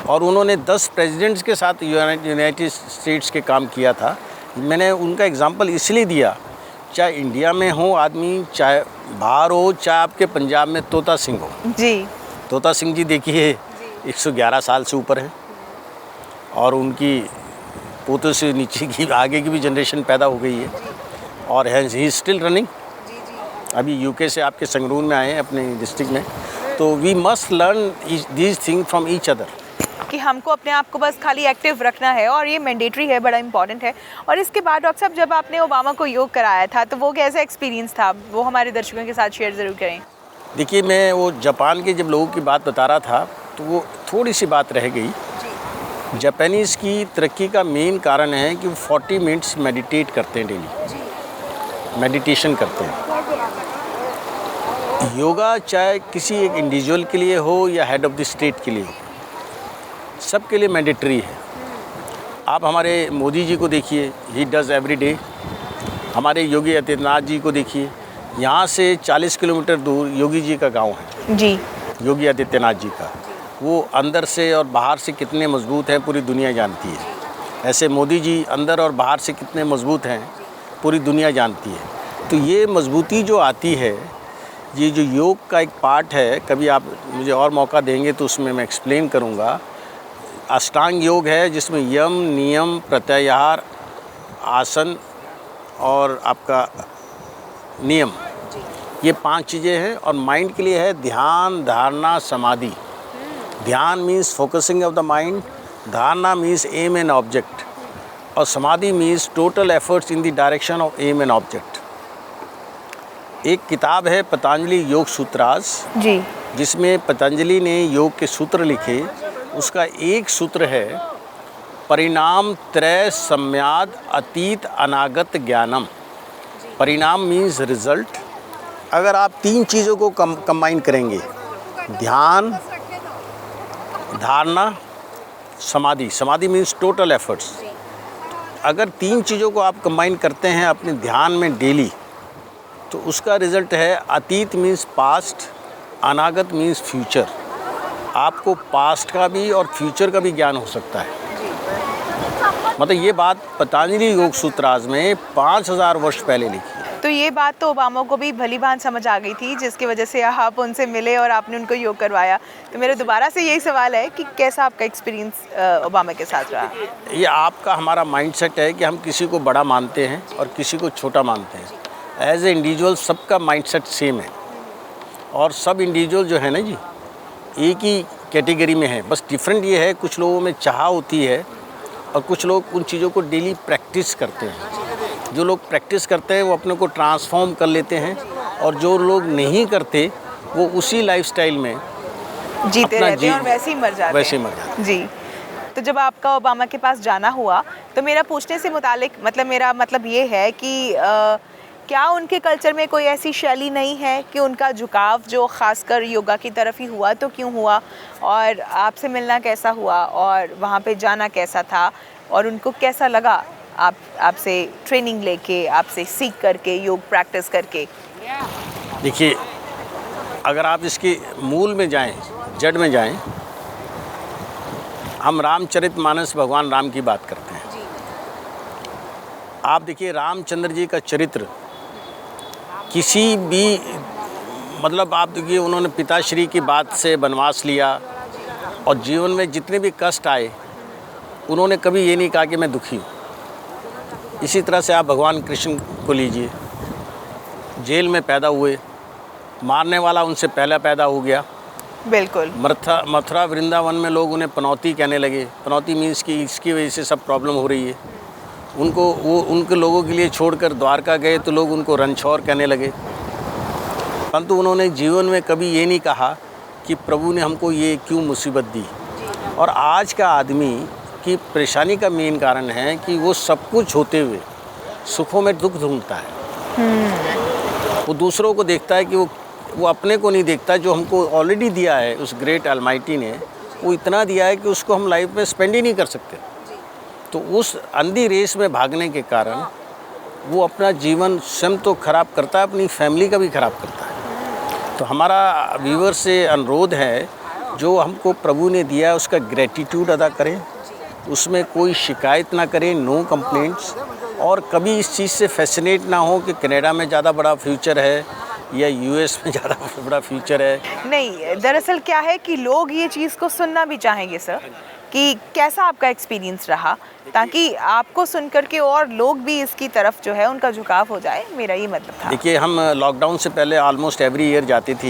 और उन्होंने 10 प्रेसिडेंट्स के साथ यूनाइटेड स्टेट्स के काम किया था। मैंने उनका एग्जांपल इसलिए दिया, चाहे इंडिया में हो आदमी, चाहे बाहर हो, चाहे आपके पंजाब में तोता सिंह हो जी। तोता सिंह जी देखिए 111 साल से ऊपर है, और उनकी पोतों से नीचे की आगे की भी जनरेशन पैदा हो गई है, और ही इज़ स्टिल रनिंग। अभी यूके से आपके संगरूर में आए हैं अपने डिस्ट्रिक्ट में। तो we must learn these thing from each other, कि हमको अपने आप को बस खाली एक्टिव रखना है, और ये मैंडेटरी है, बड़ा इंपॉर्टेंट है। और इसके बाद डॉक्टर साहब, जब आपने ओबामा को योग कराया था, तो वो कैसा एक्सपीरियंस था, वो हमारे दर्शकों के साथ शेयर ज़रूर करें। देखिए, मैं वो जापान के जब लोगों की बात बता रहा था, तो वो थोड़ी सी बात रह गई। जापानीज़ की तरक्की का मेन कारण है कि वो 40 मिनट्स मेडिटेट करते हैं, डेली मेडिटेशन करते हैं। योगा चाहे किसी एक इंडिविजुअल के लिए हो या हेड ऑफ़ द स्टेट के लिए हो, सबके लिए मैंडेटरी है। आप हमारे मोदी जी को देखिए, ही डज़ एवरी डे। हमारे योगी आदित्यनाथ जी को देखिए, यहाँ से 40 किलोमीटर दूर योगी जी का गांव है जी। योगी आदित्यनाथ जी का। वो अंदर से और बाहर से कितने मजबूत हैं पूरी दुनिया जानती है। ऐसे मोदी जी अंदर और बाहर से कितने मजबूत हैं पूरी दुनिया जानती है। तो ये मजबूती जो आती है, ये जो योग का एक पार्ट है, कभी आप मुझे और मौका देंगे तो उसमें मैं एक्सप्लेन करूँगा। अष्टांग योग है जिसमें यम, नियम, प्रत्याहार, आसन और आपका नियम, ये 5 चीज़ें हैं। और माइंड के लिए है ध्यान, धारणा, समाधि। Dhyan means focusing of the mind, dharana means aim and object, और samadhi means total efforts in the direction of aim and object. एक किताब है पतंजलि योग सूत्रास जी, जिसमें पतंजलि ने योग के सूत्र लिखे। उसका एक सूत्र है परिणाम त्रय सम्याद अतीत अनागत ज्ञानम। परिणाम मीन्स रिजल्ट। अगर आप 3 चीज़ों को कंबाइन करेंगे, ध्यान, धारणा, समाधि, समाधि मीन्स टोटल एफर्ट्स, अगर 3 चीज़ों को आप कंबाइन करते हैं अपने ध्यान में डेली, तो उसका रिज़ल्ट है अतीत मीन्स पास्ट, अनागत मीन्स फ्यूचर। आपको पास्ट का भी और फ्यूचर का भी ज्ञान हो सकता है। मतलब ये बात पतंजलि योग सूत्रास में 5000 वर्ष पहले लिखी है। तो ये बात तो ओबामा को भी भली भांति समझ आ गई थी, जिसकी वजह से आप उनसे मिले और आपने उनको योग करवाया। तो मेरा दोबारा से यही सवाल है कि कैसा आपका एक्सपीरियंस ओबामा के साथ रहा? ये आपका हमारा माइंडसेट है कि हम किसी को बड़ा मानते हैं और किसी को छोटा मानते हैं। एज ए इंडिविजुअल सबका माइंडसेट सेम है, और सब इंडिविजुअल जो है ना जी, एक ही कैटेगरी में है। बस डिफरेंट ये है, कुछ लोगों में चाह होती है और कुछ लोग उन चीज़ों को डेली प्रैक्टिस करते हैं। जो लोग प्रैक्टिस करते हैं वो अपने को ट्रांसफॉर्म कर लेते हैं, और जो लोग नहीं करते वो उसी लाइफस्टाइल में जीते रहते हैं और वैसे ही मर जाते हैं। जी। तो जब आपका ओबामा के पास जाना हुआ, तो मेरा पूछने से मुतालिक मेरा मतलब ये है कि क्या उनके कल्चर में कोई ऐसी शैली नहीं है कि उनका झुकाव जो ख़ासकर योगा की तरफ ही हुआ, तो क्यों हुआ? और आपसे मिलना कैसा हुआ, और वहाँ पे जाना कैसा था, और उनको कैसा लगा आपसे ट्रेनिंग लेके, आपसे सीख करके, योग प्रैक्टिस करके? देखिए, अगर आप इसके मूल में जाएं, जड़ में जाएं, हम रामचरितमानस भगवान राम की बात करते हैं। आप देखिए रामचंद्र जी का चरित्र किसी भी मतलब आप देखिए, उन्होंने पिताश्री की बात से वनवास लिया और जीवन में जितने भी कष्ट आए उन्होंने कभी ये नहीं कहा कि मैं दुखी हूँ। इसी तरह से आप भगवान कृष्ण को लीजिए, जेल में पैदा हुए, मारने वाला उनसे पहले पैदा हो गया। बिल्कुल। मथुरा वृंदावन में लोग उन्हें पनौती कहने लगे। पनौती मीन्स कि इसकी वजह से सब प्रॉब्लम हो रही है उनको। वो उनके लोगों के लिए छोड़कर द्वारका गए तो लोग उनको रणछोड़ कहने लगे। परंतु उन्होंने जीवन में कभी ये नहीं कहा कि प्रभु ने हमको ये क्यों मुसीबत दी। और आज का आदमी की परेशानी का मेन कारण है कि वो सब कुछ होते हुए सुखों में दुख ढूंढता है। वो दूसरों को देखता है कि वो अपने को नहीं देखता जो हमको ऑलरेडी दिया है उस ग्रेट अलमाइटी ने। वो इतना दिया है कि उसको हम लाइफ में स्पेंड ही नहीं कर सकते। तो उस अंधी रेस में भागने के कारण वो अपना जीवन स्वयं तो खराब करता है, अपनी फैमिली का भी खराब करता है। तो हमारा व्यूअर से अनुरोध है, जो हमको प्रभु ने दिया है उसका ग्रेटिट्यूड अदा करें, उसमें कोई शिकायत ना करें, नो कंप्लेंट्स। और कभी इस चीज़ से फैसिनेट ना हो कि कनाडा में ज़्यादा बड़ा फ्यूचर है या यूएस में ज़्यादा बड़ा फ्यूचर है। नहीं, दरअसल क्या है कि लोग ये चीज़ को सुनना भी चाहेंगे सर, कि कैसा आपका एक्सपीरियंस रहा, ताकि आपको सुनकर के और लोग भी इसकी तरफ जो है उनका झुकाव हो जाए। मेरा ये मतलब था। देखिए, हम लॉकडाउन से पहले ऑलमोस्ट एवरी ईयर जाते थे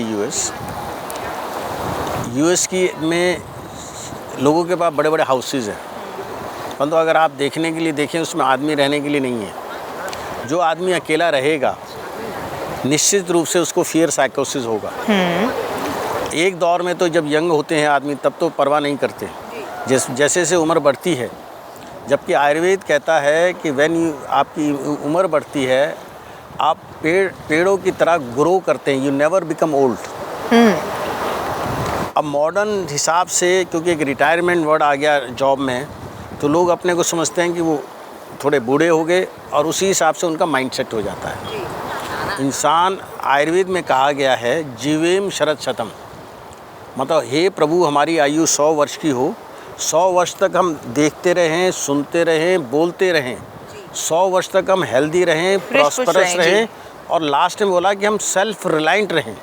यूएस की में लोगों के पास बड़े बड़े हाउसेज हैं, परंतु अगर आप देखने के लिए देखें उसमें आदमी रहने के लिए नहीं है। जो आदमी अकेला रहेगा निश्चित रूप से उसको फियर साइकोसिस होगा। एक दौर में तो जब यंग होते हैं आदमी तब तो परवाह नहीं करते, जैसे जैसे उम्र बढ़ती है। जबकि आयुर्वेद कहता है कि आपकी उम्र बढ़ती है आप पेड़ों की तरह ग्रो करते हैं, यू नेवर बिकम ओल्ड। अब मॉडर्न हिसाब से, क्योंकि एक रिटायरमेंट वर्ड आ गया जॉब में, तो लोग अपने को समझते हैं कि वो थोड़े बूढ़े हो गए और उसी हिसाब से उनका माइंडसेट हो जाता है। इंसान, आयुर्वेद में कहा गया है जीवेम शरद शतम, मतलब हे प्रभु हमारी आयु 100 वर्ष की हो, 100 वर्ष तक हम देखते रहें, सुनते रहें, बोलते रहें, 100 वर्ष तक हम हेल्दी रहें, प्रॉस्परस रहें, और लास्ट में बोला कि हम सेल्फ रिलायंट रहें।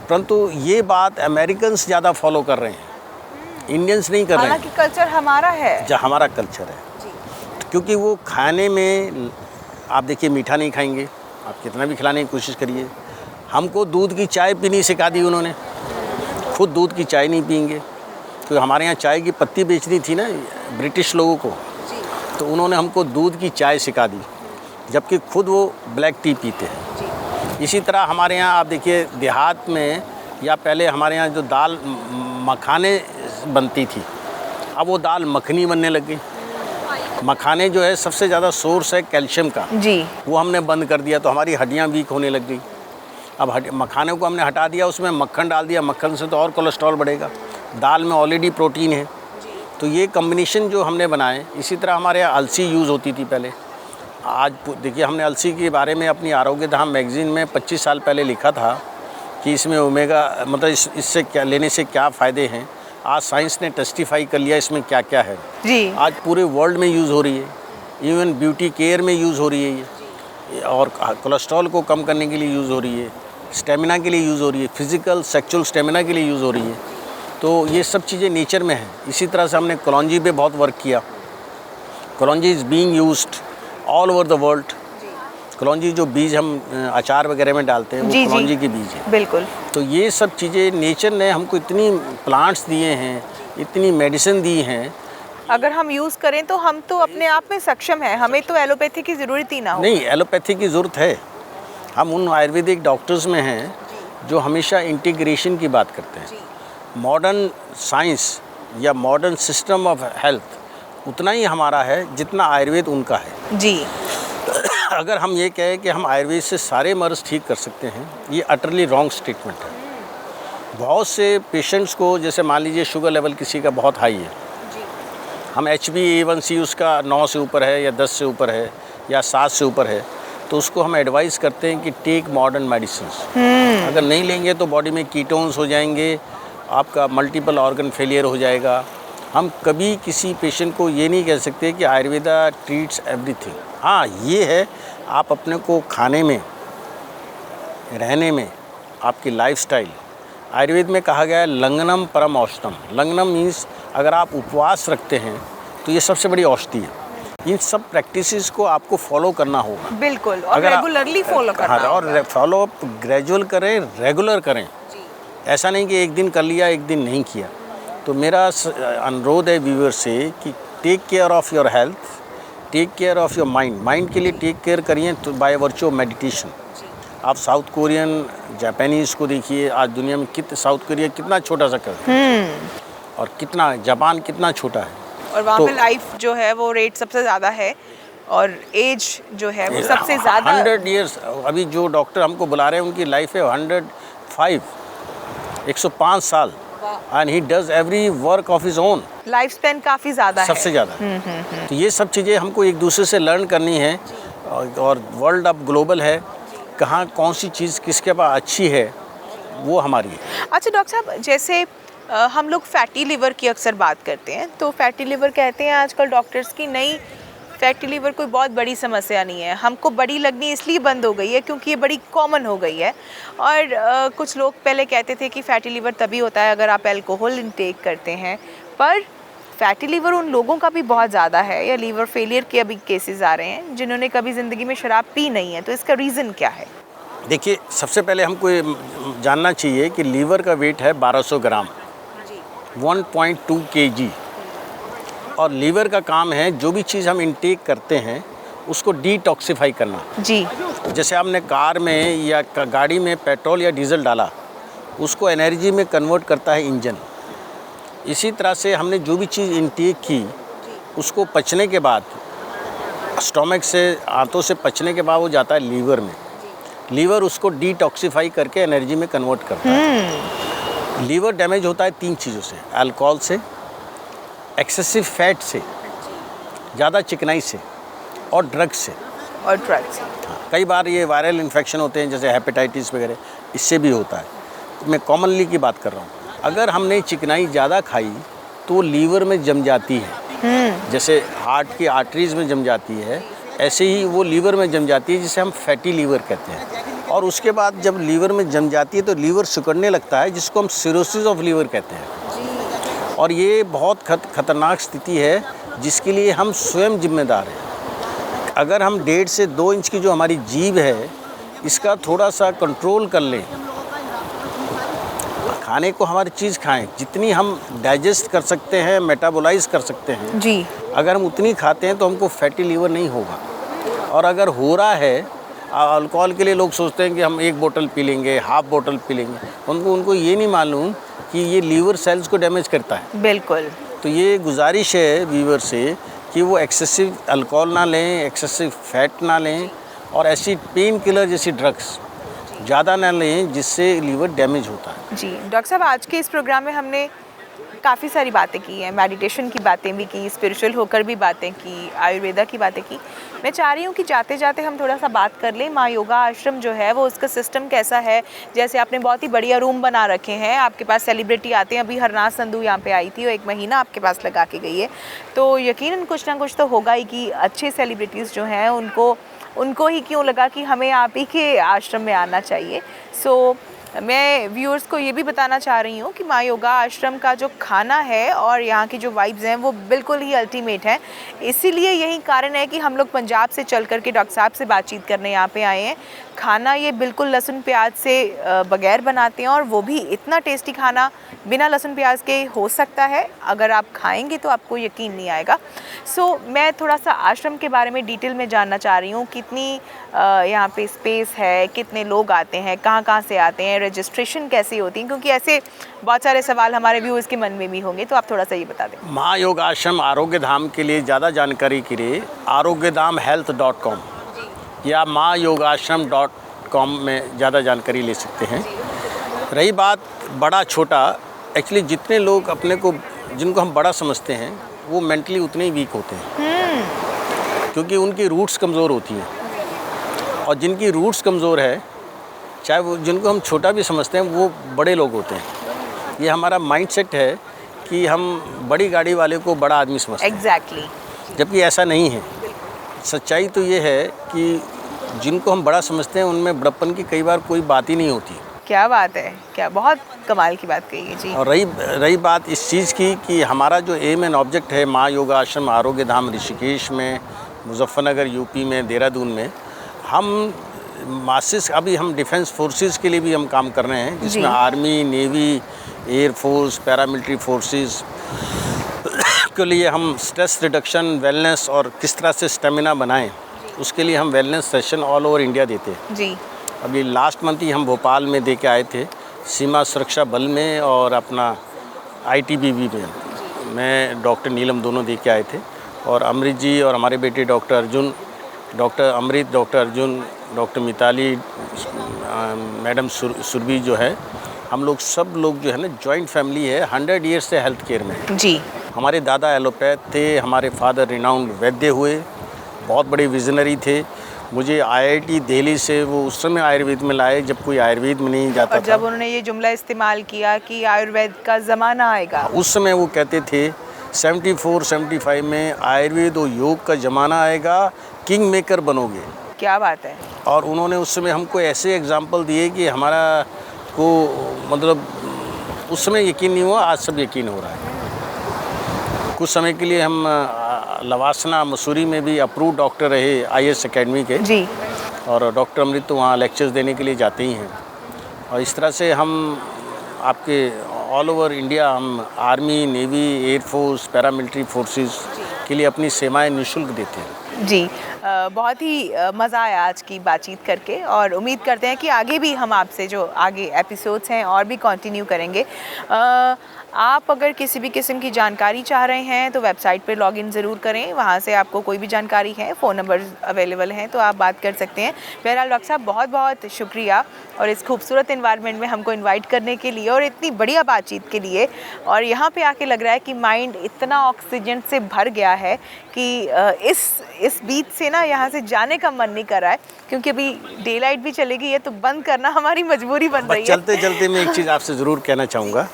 परंतु ये बात अमेरिकन्स ज़्यादा फॉलो कर रहे हैं, इंडियंस नहीं कर रहे हैं। हालांकि कल्चर हमारा है, जो हमारा कल्चर है, क्योंकि वो खाने में आप देखिए मीठा नहीं खाएंगे, आप कितना भी खिलाने की कोशिश करिए। हमको दूध की चाय पीनी सिखा दी उन्होंने, खुद दूध की चाय नहीं पियेंगे। तो हमारे यहाँ चाय की पत्ती बेचनी थी ना ब्रिटिश लोगों को, तो उन्होंने हमको दूध की चाय सिखा दी, जबकि खुद वो ब्लैक टी पीते हैं। इसी तरह हमारे यहाँ आप देखिए देहात में, या पहले हमारे यहाँ जो दाल मखाने बनती थी, अब वो दाल मखनी बनने लग गई। मखाने जो है सबसे ज़्यादा सोर्स है कैल्शियम का जी, वो हमने बंद कर दिया, तो हमारी हड्डियाँ वीक होने लग गई। अब मखाने को हमने हटा दिया, उसमें मक्खन डाल दिया, मक्खन से तो और कोलेस्ट्रॉल बढ़ेगा। दाल में ऑलरेडी प्रोटीन है, तो ये कम्बिनेशन जो हमने बनाए। इसी तरह हमारे यहाँ अलसी यूज़ होती थी पहले। आज देखिए, हमने अलसी के बारे में अपनी आरोग्य धाम मैगज़ीन में 25 साल पहले लिखा था कि इसमें ओमेगा, मतलब इससे क्या लेने से क्या फ़ायदे हैं। आज साइंस ने टेस्टिफाई कर लिया इसमें क्या क्या है जी। आज पूरे वर्ल्ड में यूज़ हो रही है, इवन ब्यूटी केयर में यूज़ हो रही है ये, और कोलेस्ट्रॉल को कम करने के लिए यूज़ हो रही है, स्टेमिना के लिए यूज़ हो रही है, फिज़िकल सेक्सुअल स्टेमिना के लिए यूज़ हो रही है। तो ये सब चीज़ें नेचर में हैं। इसी तरह से हमने कलौंजी पे बहुत वर्क किया। Kalonji is being used all over the world. कलौंजी जो बीज हम अचार वगैरह में डालते हैं वो कलौंजी के बीज हैं। बिल्कुल। तो ये सब चीज़ें नेचर ने हमको इतनी प्लांट्स दिए हैं, इतनी मेडिसिन दी हैं, अगर हम यूज़ करें तो हम तो अपने आप में सक्षम हैं, हमें तो एलोपैथी की ज़रूरत ही ना हो। नहीं, एलोपैथी की ज़रूरत है। हम उन आयुर्वेदिक डॉक्टर्स में हैं जो हमेशा इंटीग्रेशन की बात करते हैं। मॉडर्न साइंस या मॉडर्न सिस्टम ऑफ हेल्थ उतना ही हमारा है जितना आयुर्वेद उनका है जी। अगर हम ये कहें कि हम आयुर्वेद से सारे मर्ज़ ठीक कर सकते हैं, ये अटरली रॉन्ग स्टेटमेंट है। बहुत से पेशेंट्स को, जैसे मान लीजिए शुगर लेवल किसी का बहुत हाई है, हम HbA1c उसका 9 से ऊपर है या 10 से ऊपर है या 7 से ऊपर है, तो उसको हम एडवाइस करते हैं कि टेक मॉडर्न मेडिसिन्स। अगर नहीं लेंगे तो बॉडी में कीटोन्स हो जाएंगे, आपका मल्टीपल ऑर्गन फेलियर हो जाएगा। हम कभी किसी पेशेंट को ये नहीं कह सकते कि आयुर्वेदा ट्रीट्स एवरीथिंग। हाँ, ये है आप अपने को खाने में रहने में, आपकी लाइफस्टाइल, आयुर्वेद में कहा गया है लंगनम परम औषधम। लंगनम मीन्स अगर आप उपवास रखते हैं तो ये सबसे बड़ी औषधि है। इन सब प्रैक्टिसेस को आपको फॉलो करना होगा। बिल्कुल, और अगर रेगुलरली फॉलो करना हाँ, और होगा। फॉलो अप ग्रेजुअल करें, रेगुलर करें। ऐसा नहीं कि एक दिन कर लिया एक दिन नहीं किया। तो मेरा अनुरोध है व्यूअर से कि take care of your health, take care of your mind. Mind के लिए टेक केयर करिए तो बाय वर्चू ऑफ मेडिटेशन। आप साउथ कोरियन, जापानीज़ को देखिए, आज दुनिया में साउथ कोरिया कितना छोटा सा कर और कितना जापान कितना छोटा है, और वहाँ पे लाइफ जो है वो रेट सबसे ज़्यादा है और एज जो है वो सबसे ज़्यादा 100 ईयर्स। अभी जो डॉक्टर हमको बुला रहे हैं उनकी लाइफ है 105 साल, and he does every work of his own. Life span काफ़ी ज़्यादा है, सबसे ज़्यादा। तो ये सब चीज़ें हमको एक दूसरे से लर्न करनी है, और वर्ल्ड अब ग्लोबल है, कहाँ कौन सी चीज़ किसके पास अच्छी है वो हमारी है। अच्छा डॉक्टर साहब, जैसे हम लोग फैटी लिवर की अक्सर बात करते हैं, तो फैटी लिवर कहते हैं आजकल डॉक्टर्स की नहीं, फैटी लिवर कोई बहुत बड़ी समस्या नहीं है, हमको बड़ी लगनी इसलिए बंद हो गई है क्योंकि ये बड़ी कॉमन हो गई है। और कुछ लोग पहले कहते थे कि फैटी लिवर तभी होता है अगर आप अल्कोहल इंटेक करते हैं, पर फैटी लिवर उन लोगों का भी बहुत ज़्यादा है, या लीवर फेलियर के अभी केसेस आ रहे हैं जिन्होंने कभी ज़िंदगी में शराब पी नहीं है, तो इसका रीज़न क्या है? देखिए, सबसे पहले हमको ये जानना चाहिए कि लीवर का वेट है 1200 ग्राम, 1.2 kg। और लीवर का काम है जो भी चीज़ हम इंटेक करते हैं उसको डिटॉक्सिफाई करना। जी। जैसे आपने कार में या गाड़ी में पेट्रोल या डीजल डाला, उसको एनर्जी में कन्वर्ट करता है इंजन। इसी तरह से हमने जो भी चीज़ इंटेक की उसको पचने के बाद, स्टोमक से, आंतों से पचने के बाद वो जाता है लीवर में। लीवर उसको डिटॉक्सिफाई करके एनर्जी में कन्वर्ट करता है। लीवर डैमेज होता है 3 चीज़ों से, अल्कोहल से, एक्सेसिव फैट से, ज़्यादा चिकनाई से, और ड्रग्स से। कई बार ये वायरल इन्फेक्शन होते हैं जैसे हेपेटाइटिस वगैरह, इससे भी होता है। तो मैं कॉमनली की बात कर रहा हूँ। अगर हमने चिकनाई ज़्यादा खाई तो लीवर में जम जाती है, जैसे हार्ट की आर्टरीज में जम जाती है, ऐसे ही वो लीवर में जम जाती है, जिसे हम फैटी लीवर कहते हैं। और उसके बाद जब लीवर में जम जाती है तो लीवर सिकुड़ने लगता है, जिसको हम सिरोसिस ऑफ लीवर कहते हैं। और ये बहुत खतरनाक स्थिति है जिसके लिए हम स्वयं जिम्मेदार हैं। अगर हम 1.5 से 2 इंच की जो हमारी जीभ है, इसका थोड़ा सा कंट्रोल कर लें, खाने को हमारी चीज़ खाएं, जितनी हम डाइजेस्ट कर सकते हैं, मेटाबोलाइज कर सकते हैं जी, अगर हम उतनी खाते हैं तो हमको फैटी लीवर नहीं होगा। और अगर हो रहा है, अल्कोहल के लिए लोग सोचते हैं कि हम 1 बोतल पी लेंगे, हाफ बोतल पी लेंगे, उनको ये नहीं मालूम कि ये लीवर सेल्स को डैमेज करता है। बिल्कुल। तो ये गुजारिश है व्यूअर से कि वो एक्सेसिव अल्कोहल ना लें, एक्सेसिव फैट ना लें, और ऐसी पेन किलर जैसी ड्रग्स ज़्यादा ना लें जिससे लीवर डैमेज होता है। जी डॉक्टर साहब, आज के इस प्रोग्राम में हमने काफ़ी सारी बातें की हैं, मेडिटेशन की बातें भी की, स्पिरिचुअल होकर भी बातें की, आयुर्वेदा की बातें की। मैं चाह रही हूँ कि जाते जाते हम थोड़ा सा बात कर लें माँ योगा आश्रम जो है वो उसका सिस्टम कैसा है। जैसे आपने बहुत ही बढ़िया रूम बना रखे हैं, आपके पास सेलिब्रिटी आते हैं, अभी हरनाज संधू यहाँ पे आई थी और 1 महीना आपके पास लगा के गई है, तो यकीनन कुछ ना कुछ तो होगा ही कि अच्छे सेलिब्रिटीज़ जो हैं उनको ही क्यों लगा कि हमें आप ही के आश्रम में आना चाहिए। सो मैं व्यूअर्स को ये भी बताना चाह रही हूँ कि माँ योगा आश्रम का जो खाना है और यहाँ की जो वाइब्स हैं वो बिल्कुल ही अल्टीमेट है। इसीलिए यही कारण है कि हम लोग पंजाब से चल कर के डॉक्टर साहब से बातचीत करने यहाँ पे आए हैं। खाना ये बिल्कुल लहसुन प्याज से बगैर बनाते हैं, और वो भी इतना टेस्टी खाना बिना लहसुन प्याज के हो सकता है, अगर आप खाएंगे तो आपको यकीन नहीं आएगा। सो मैं थोड़ा सा आश्रम के बारे में डिटेल में जानना चाह रही हूँ, कितनी यहाँ पे स्पेस है, कितने लोग आते हैं, कहाँ से आते हैं, रजिस्ट्रेशन कैसी होती है, क्योंकि ऐसे बहुत सारे सवाल हमारे व्यूअर्स के मन में भी होंगे, तो आप थोड़ा सा ये बता दें। माँ योग आश्रम आरोग्य धाम के लिए ज़्यादा जानकारी के लिए arogyadhamhealth.com या maayogasram.com में ज़्यादा जानकारी ले सकते हैं। रही बात बड़ा छोटा, एक्चुअली जितने लोग अपने को, जिनको हम बड़ा समझते हैं, वो मेंटली उतने ही वीक होते हैं, क्योंकि उनकी रूट्स कमज़ोर होती हैं। और जिनकी रूट्स कमज़ोर है, चाहे वो जिनको हम छोटा भी समझते हैं, वो बड़े लोग होते हैं। ये हमारा माइंडसेट है कि हम बड़ी गाड़ी वाले को बड़ा आदमी समझते हैं। एग्जैक्टली। जबकि ऐसा नहीं है। सच्चाई तो ये है कि जिनको हम बड़ा समझते हैं उनमें बड़प्पन की कई बार कोई बात ही नहीं होती। क्या बात है, क्या बहुत कमाल की बात कही है जी। और रही बात इस चीज़ की कि हमारा जो एम एंड ऑब्जेक्ट है माँ योगा आश्रम आरोग्य धाम ऋषिकेश में, मुजफ्फरनगर यूपी में, देहरादून में, हम मासिस अभी हम डिफेंस फोर्सेस के लिए भी हम काम कर रहे हैं, जिसमें army, navy, air force, paramilitary forces के लिए हम स्ट्रेस रिडक्शन, वेलनेस और किस तरह से स्टेमिना बनाएं, उसके लिए हम wellness session all over India देते हैं जी। अभी लास्ट मंथ ही हम भोपाल में दे के आए थे, सीमा सुरक्षा बल में और अपना ITBP में। मैं डॉक्टर नीलम दोनों दे के आए थे, और अमृत जी और हमारे बेटे doctor Arjun, doctor Amrit, doctor Arjun, doctor Mitali, madam Surabhi जो है, हम लोग सब लोग जो है ना जॉइंट फैमिली है, 100 ईयर्स से हेल्थ केयर में जी। हमारे दादा एलोपैथ थे, हमारे फादर रिनाउंड वैद्य हुए, बहुत बड़े विजनरी थे। मुझे IIT दिल्ली से वो उस समय आयुर्वेद में लाए जब कोई आयुर्वेद में नहीं जाता और जब उन्होंने ये जुमला इस्तेमाल किया कि आयुर्वेद का ज़माना आएगा, उस समय वो कहते थे 74-75 में आयुर्वेद और योग का ज़माना आएगा, किंग मेकर बनोगे। क्या बात है। और उन्होंने उस समय हमको ऐसे एग्जाम्पल दिए कि हमारा को मतलब उस समय यकीन नहीं हुआ, आज सब यकीन हो रहा है। कुछ समय के लिए हम लवासना मसूरी में भी अप्रूव डॉक्टर रहे IAS एकेडमी के जी। और डॉक्टर अमृत तो वहाँ लेक्चर्स देने के लिए जाते ही हैं। और इस तरह से हम आपके ऑल ओवर इंडिया हम army, navy, air force, paramilitary forces के लिए अपनी सेवाएं निःशुल्क देते हैं जी। बहुत ही मज़ा आया आज की बातचीत करके, और उम्मीद करते हैं कि आगे भी हम आपसे जो आगे एपिसोड्स हैं और भी कंटिन्यू करेंगे। आप अगर किसी भी किस्म की जानकारी चाह रहे हैं तो वेबसाइट पे लॉगिन ज़रूर करें, वहाँ से आपको कोई भी जानकारी है, फ़ोन नंबर अवेलेबल हैं तो आप बात कर सकते हैं। बहरहाल डॉक्टर साहब बहुत बहुत शुक्रिया, और इस खूबसूरत इन्वायरमेंट में हमको इन्वाइट करने के लिए और इतनी बढ़िया बातचीत के लिए। और यहाँ पे आके लग रहा है कि माइंड इतना ऑक्सीजन से भर गया है कि इस बीच से ना यहाँ से जाने का मन नहीं कर रहा है, क्योंकि अभी डे लाइट भी चलेगी है तो बंद करना हमारी मजबूरी बन रही है। चलते चलते मैं एक चीज़ आपसे ज़रूर कहना चाहूँगा,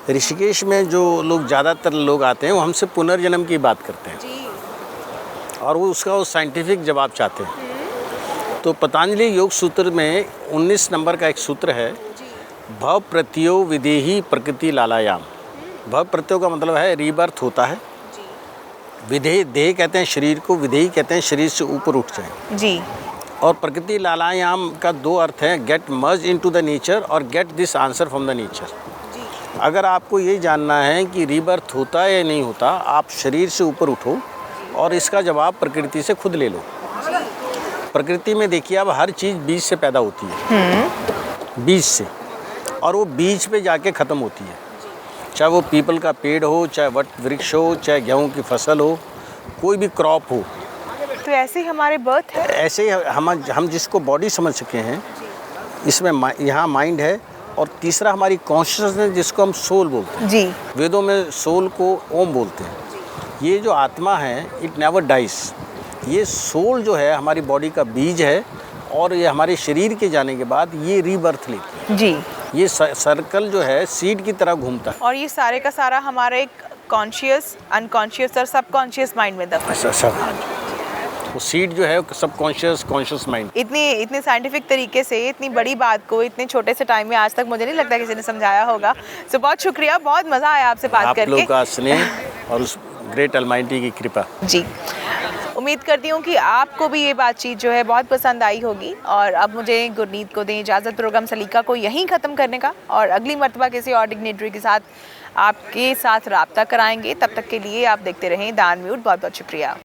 ऋषिकेश में जो लोग ज़्यादातर लोग आते हैं वो हमसे पुनर्जन्म की बात करते हैं जी। और वो उसका साइंटिफिक जवाब चाहते हैं। तो पतंजलि योग सूत्र में 19 नंबर का एक सूत्र है, भव प्रत्यो विदेही प्रकृति लालायाम। भव प्रत्यो का मतलब है रीबर्थ होता है, विधेय देह कहते हैं शरीर को, विधेयी कहते हैं शरीर से ऊपर उठ जाए जी। और प्रकृति लालायाम का दो अर्थ हैं, get merge into the nature और get this answer from the nature. अगर आपको ये जानना है कि रीबर्थ होता है या नहीं होता, आप शरीर से ऊपर उठो और इसका जवाब प्रकृति से खुद ले लो। प्रकृति में देखिए अब हर चीज़ बीज से पैदा होती है, बीज से, और वो बीज पे जाके ख़त्म होती है। चाहे वो पीपल का पेड़ हो, चाहे वट वृक्ष हो, चाहे गेहूं की फसल हो, कोई भी क्रॉप हो। तो ऐसे ही हमारे बर्थ है, ऐसे ही हम जिसको बॉडी समझ सके हैं, इसमें यहाँ माइंड है, और तीसरा हमारी कॉन्शियसनेस जिसको हम सोल बोलते हैं। जी। वेदों में सोल को ओम बोलते हैं। ये जो आत्मा है इट नेवर डाइस। ये सोल जो है हमारी बॉडी का बीज है, और ये हमारे शरीर के जाने के बाद ये रीबर्थ लेती है। जी। ये सर्कल जो है सीड की तरह घूमता है, और ये सारे का सारा हमारे एक कॉन्शियस, अनकॉन्शियस और सबकॉन्शियस माइंड में दफन है। वो सीड जो है सबकॉन्शियस, कॉन्शियस माइंड। इतने साइंटिफिक तरीके से इतनी बड़ी बात को इतने छोटे से टाइम में आज तक मुझे नहीं लगता किसी ने समझाया होगा। सो बहुत शुक्रिया, बहुत मज़ा आया आपसे बात करके। आप लोगों का स्नेह और उस ग्रेट अलमाइटी की कृपा। जी, उम्मीद करती हूँ कि आपको भी ये बातचीत जो है बहुत पसंद आई होगी। और अब मुझे गुरनीत को दें इजाज़त प्रोग्राम सलीका को यहीं ख़त्म करने का, और अगली मर्तबा किसी और डिग्नेटरी के साथ आपके साथ रब्ता कराएंगे। तब तक के लिए आप देखते रहें द अनम्यूट। बहुत बहुत शुक्रिया।